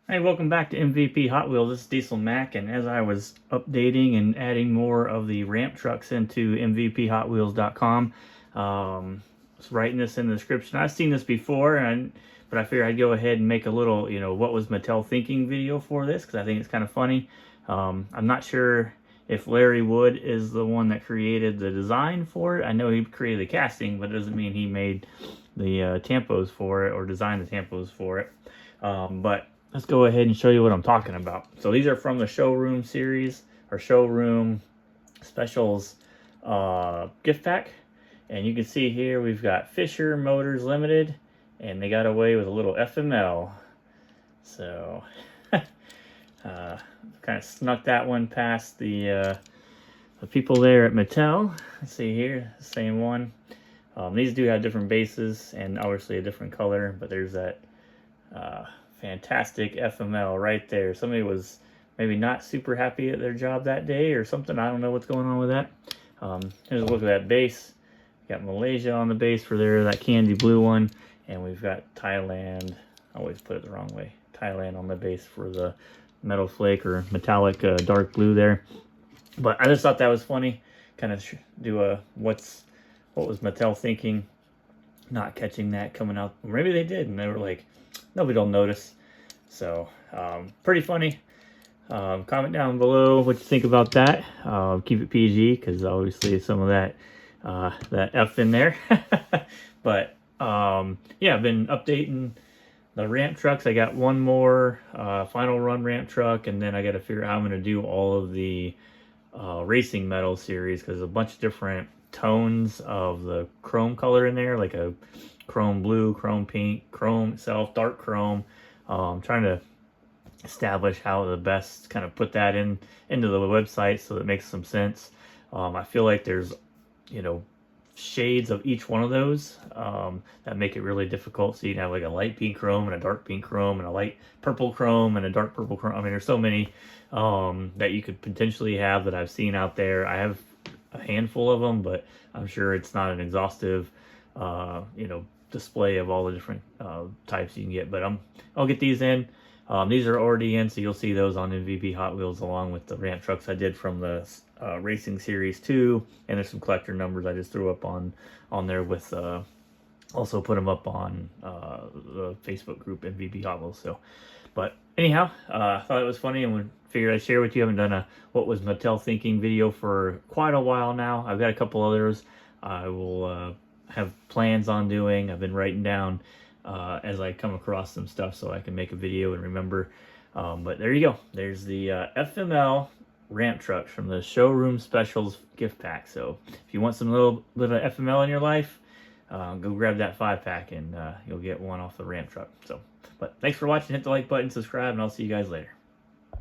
Hey, welcome back to MVP Hot Wheels. This is Diesel Mac, and as I was updating and adding more of the ramp trucks into MVPHWheels.com, I was writing this in the description. I've seen this before, but I figured I'd go ahead and make a little, what was Mattel thinking video for this, because I think it's kind of funny. I'm not sure if Larry Wood is the one that created the design for it. I know he created the casting, but it doesn't mean he made the tampos for it or designed the tampos for it. But let's go ahead and show you what I'm talking about. So these are from the Showroom series, or Showroom Specials gift pack. And you can see here we've got Fisher Motors Limited, and they got away with a little FML. So kind of snuck that one past the people there at Mattel. Let's see here, the same one. These do have different bases and obviously a different color, but there's that fantastic FML right there. Somebody was maybe not super happy at their job that day or something. I don't know what's going on with that. Here's a look at that base. Got Malaysia on the base for there, that candy blue one, and we've got Thailand. I always put it the wrong way. Thailand on the base for the metal flake or metallic dark blue there. But I just thought that was funny. Kind of do a what was Mattel thinking, not catching that coming out. Maybe they did, and they were like, nobody will notice. So pretty funny. Comment down below what you think about that. Keep it PG, because obviously some of that F in there. But yeah, I've been updating the ramp trucks. I got one more final run ramp truck, and then I got to figure out how I'm going to do all of the racing metal series, because a bunch of different tones of the chrome color in there, like a chrome blue, chrome pink, chrome itself, dark chrome. I'm trying to establish how to best kind of put that into the website so that it makes some sense. I feel like there's shades of each one of those that make it really difficult. So you can have like a light pink chrome and a dark pink chrome and a light purple chrome and a dark purple chrome. I mean, there's so many that you could potentially have that I've seen out there. I have a handful of them, but I'm sure it's not an exhaustive display of all the different types you can get. But I'll get these in. These are already in, so you'll see those on MVP Hot Wheels along with the ramp trucks I did from the Racing Series 2, and there's some collector numbers I just threw up on there with also put them up on the Facebook group MVP Hot Wheels. So, but anyhow, I thought it was funny and would figure I'd share with you. I haven't done a what was Mattel thinking video for quite a while now. I've got a couple others I will have plans on doing. I've been writing down as I come across some stuff so I can make a video and remember. But there you go. There's the FML ramp trucks from the Showroom Specials gift pack. So if you want some little bit of FML in your life, go grab that 5-pack and you'll get one off the ramp truck. So, but thanks for watching. Hit the like button, subscribe, and I'll see you guys later.